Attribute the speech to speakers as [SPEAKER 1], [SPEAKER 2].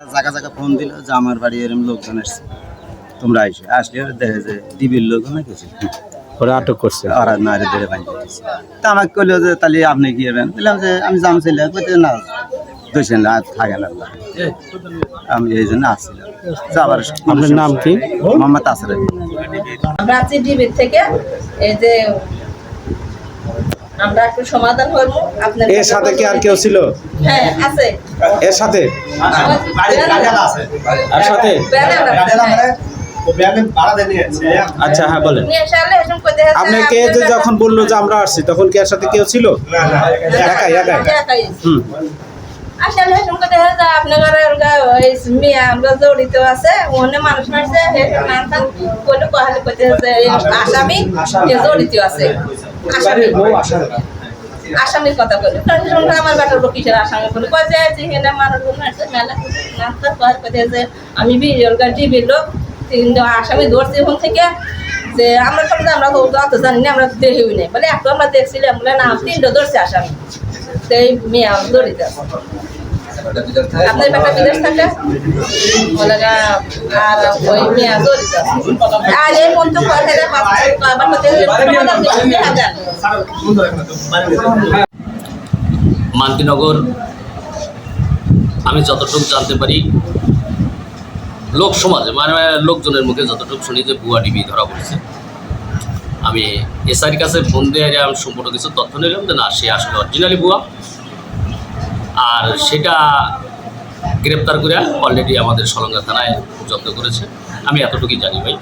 [SPEAKER 1] জায়গা জায়গা ফোন দিল যে আমার বাড়ি এরকম লোকজন আসছে, তোমরা আসলে দেখে যে ডিবির লোক না কিছু
[SPEAKER 2] ওরা আটক করছে।
[SPEAKER 1] ওরা নারী ধরে বাঁধতে দিচ্ছে। তা আমাকে কইলো যে তাহলে আপনি কি এবেন, বললাম যে আমি জাম ছিল না দোষেন না থাকেন আল্লাহ, আমি এই জন্য আসছিলাম। যাবার
[SPEAKER 2] আপনার নাম কি?
[SPEAKER 1] মোহাম্মদ আসরাফ।
[SPEAKER 3] আমরা আছি ডিবির থেকে, এই যে আমরা একটু সমাধান হইব আপনার।
[SPEAKER 2] এর সাথে কি আর কেউ ছিল?
[SPEAKER 3] হ্যাঁ আছে।
[SPEAKER 2] এর সাথে আর সাথে আচ্ছা, হ্যাঁ বলেন। আপনি কে যে যখন বললো যে আমরা আসছি, তখন কি এর সাথে কেউ ছিল? একাই একাই। হুম।
[SPEAKER 3] আসলে শুনতে দেখা যায় আপনার ওই মেয়ে আমরা জড়িত আছে, ওখানে মানুষ মারছে কইলে কহালে কইতে আসামি জড়িত আছে, আসামির কথা বলে আমার বেটার লোক কিসের আসামি বলে কয় যে এখানে মানুষ মারছে মেলা নাস্তার পর কইতে যে আমি ডিবির লোক কিন্তু আসামি ধরছি ওখান থেকে যে আমরা তো আমরা অত জানি না, আমরা দেখিও নাই বলে একটু আমরা দেখছিলাম বলে না 3টা ধরছে আসামি, সেই মেয়ে জড়িত আছে। আপনার বেটা বিদেশ থাকে বলে আর ওই মেয়ে জড়িত আছে। আর এই মন্ত্র
[SPEAKER 4] মান্তিনগর আমি যতটুকু জানতে পারি, লোক সমাজে মানে লোকজনের মুখে যতটুকু শুনি যে ভুয়া ডিবি ধরা পড়েছে। আমি এসআইয়ের কাছে ফোন দিয়ে আমি সম্পূর্ণ কিছু তথ্য নিলাম যে না, সে আসলে অরিজিনালি ভুয়া, আর সেটা গ্রেপ্তার করে অলরেডি আমাদের সলঙ্গা থানায় জব্দ করেছে। আমি এতটুকুই জানি ভাই।